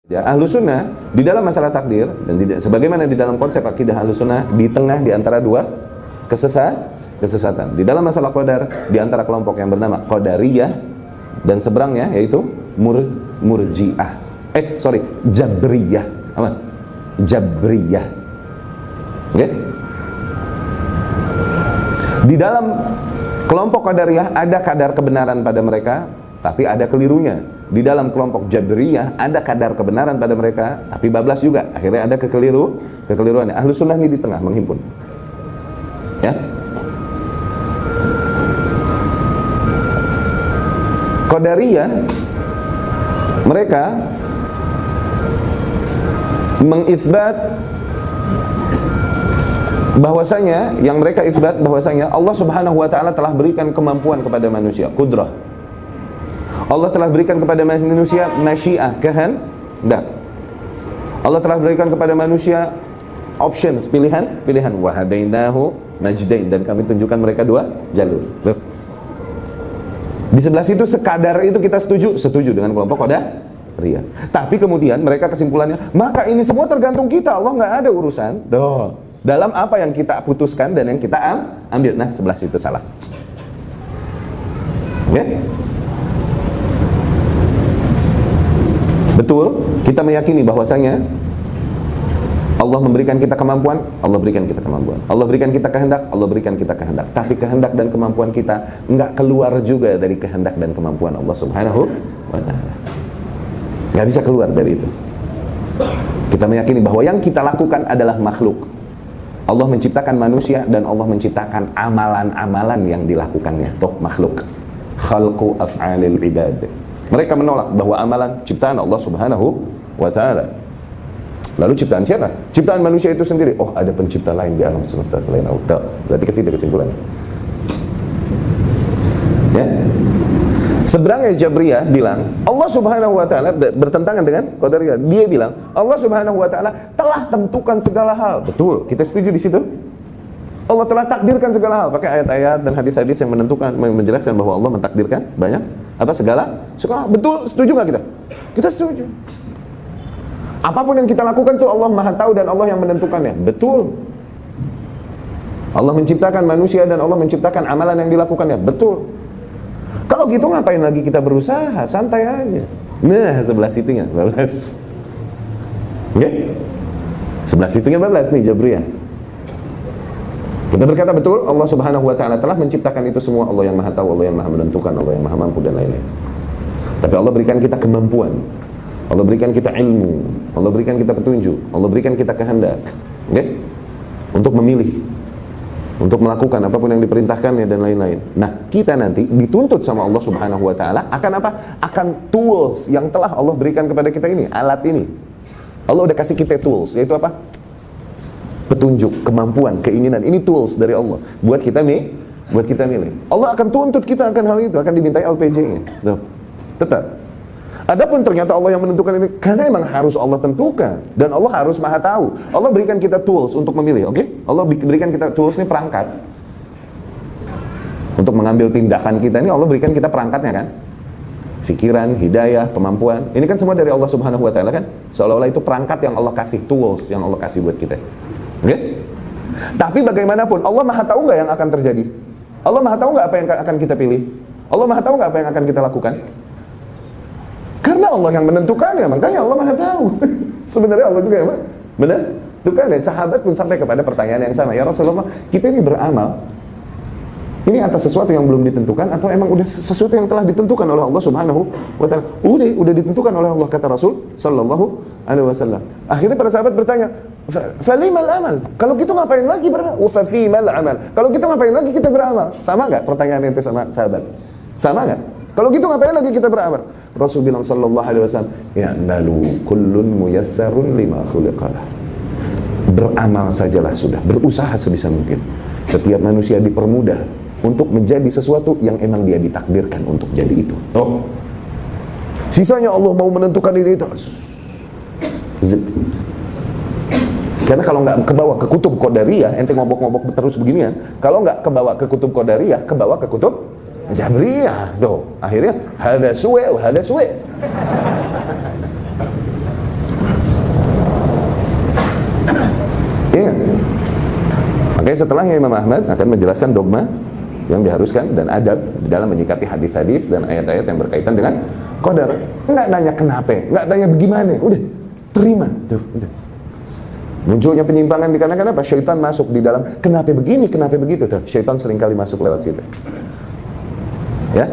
Ya, Ahlus Sunnah di dalam masalah takdir dan sebagaimana di dalam konsep akidah Ahlus Sunnah di tengah di antara dua kesesatan. Di dalam masalah qadar di antara kelompok yang bernama Qadariyah dan seberangnya yaitu Murji'ah. Jabriyah. Mas, Jabriyah. Oke? Di dalam kelompok Qadariyah ada kadar kebenaran pada mereka, tapi ada kelirunya. Di dalam kelompok Jabriyah ada kadar kebenaran pada mereka, tapi bablas juga. Akhirnya ada kekeliruannya. Ahlus Sunnah ini di tengah menghimpun. Ya. Qadariyah mereka mengisbat bahwasanya Allah Subhanahu wa taala telah berikan kemampuan kepada manusia, qudrah. Allah telah berikan kepada manusia masyiah, kehendak. Allah telah berikan kepada manusia options, pilihan. Wa hadainahu najdain, dan kami tunjukkan mereka dua jalur. Di sebelah situ sekadar itu kita setuju dengan kelompok Qadariyah. Tapi kemudian mereka kesimpulannya, maka ini semua tergantung kita. Allah nggak ada urusan dalam apa yang kita putuskan dan yang kita ambil. Nah, sebelah situ salah. Ya? Betul, kita meyakini bahwasanya Allah memberikan kita kemampuan, Allah berikan kita kemampuan. Allah berikan kita kehendak, Allah berikan kita kehendak. Tapi kehendak dan kemampuan kita enggak keluar juga dari kehendak dan kemampuan Allah Subhanahu wa taala. Enggak bisa keluar dari itu. Kita meyakini bahwa yang kita lakukan adalah makhluk. Allah menciptakan manusia dan Allah menciptakan amalan-amalan yang dilakukannya. Toh makhluk. Khalqu af'alil ibad. Mereka menolak bahwa amalan ciptaan Allah Subhanahu wa ta'ala. Lalu ciptaan siapa? Ciptaan manusia itu sendiri. Oh, ada pencipta lain di alam semesta selain Allah. Berarti ke situ kesimpulannya. Ya. Seberangnya Jabriyah bilang, Allah Subhanahu wa ta'ala bertentangan dengan Qadariyah. Dia bilang, Allah Subhanahu wa ta'ala telah tentukan segala hal. Betul, kita setuju di situ. Allah telah takdirkan segala hal, pakai ayat-ayat dan hadis-hadis yang menjelaskan bahwa Allah mentakdirkan banyak segala. Betul, setuju nggak kita? Kita setuju. Apapun yang kita lakukan itu Allah Maha tahu dan Allah yang menentukannya. Betul. Allah menciptakan manusia dan Allah menciptakan amalan yang dilakukannya. Betul. Kalau gitu ngapain lagi kita berusaha? Santai aja. Nah, sebelah situnya bablas. Oke? Sebelah situnya bablas nih Jabriyah. Kita berkata betul, Allah Subhanahu wa ta'ala telah menciptakan itu semua. Allah yang Maha tahu, Allah yang Maha menentukan, Allah yang Maha mampu dan lain-lain. Tapi Allah berikan kita kemampuan, Allah berikan kita ilmu, Allah berikan kita petunjuk, Allah berikan kita kehendak, okay? Untuk memilih, untuk melakukan apapun yang diperintahkannya dan lain-lain. Nah, kita nanti dituntut sama Allah Subhanahu wa ta'ala akan apa? Akan tools yang telah Allah berikan kepada kita ini, alat ini. Allah udah kasih kita tools, yaitu apa? Petunjuk, kemampuan, keinginan. Ini tools dari Allah buat kita milih. Allah akan tuntut kita akan hal itu, akan dimintai LPG-nya. Tetap. Adapun ternyata Allah yang menentukan ini karena emang harus Allah tentukan dan Allah harus Maha tahu. Allah berikan kita tools untuk memilih, oke? Allah berikan kita tools ini, perangkat untuk mengambil tindakan kita ini. Allah berikan kita perangkatnya kan? Pikiran, hidayah, kemampuan. Ini kan semua dari Allah Subhanahu wa ta'ala kan? Seolah-olah itu perangkat yang Allah kasih, tools yang Allah kasih buat kita. Oke? Tapi bagaimanapun Allah Maha tahu nggak yang akan terjadi? Allah Maha tahu nggak apa yang akan kita pilih? Allah Maha tahu nggak apa yang akan kita lakukan? Karena Allah yang menentukannya, makanya Allah Maha tahu. Sebenarnya Allah juga yang menentukan. Sahabat pun sampai kepada pertanyaan yang sama, ya Rasulullah, kita ini beramal ini atas sesuatu yang belum ditentukan atau emang udah sesuatu yang telah ditentukan oleh Allah Subhanahu wa ta'ala? Udah ditentukan oleh Allah, kata Rasul sallallahu alaihi wasallam. Akhirnya para sahabat bertanya, falimal amal? Kalau gitu ngapain lagi beramal? Wa fimal amal? Kalau gitu ngapain lagi kita beramal? Sama enggak pertanyaan itu sama sahabat? Sama enggak? Kalau gitu ngapain lagi kita beramal? Rasul bilang sallallahu alaihi wasallam, ya'malu kullun muyassarun lima khuliqalah. Beramal sajalah sudah, berusaha sebisa mungkin. Setiap manusia dipermudah untuk menjadi sesuatu yang emang dia ditakdirkan untuk jadi itu. Oh. Sisanya Allah mau menentukan ini itu. Karena kalau nggak kebawa ke kutub Qadariyah, ente ngobok-ngobok terus beginian. Kalau nggak kebawa ke kutub Qadariyah, kebawa ke kutub Jabriyah. Tuh, akhirnya hada suwe. Makanya setelahnya Imam Ahmad akan menjelaskan dogma yang diharuskan dan adab dalam menyikapi hadis-hadis dan ayat-ayat yang berkaitan dengan qadar. Enggak nanya kenapa, enggak tanya bagaimana, udah terima tuh. Udah. Munculnya penyimpangan dikarenakan apa? Syaitan masuk di dalam kenapa begini, kenapa begitu tuh. Syaitan seringkali masuk lewat situ. Ya.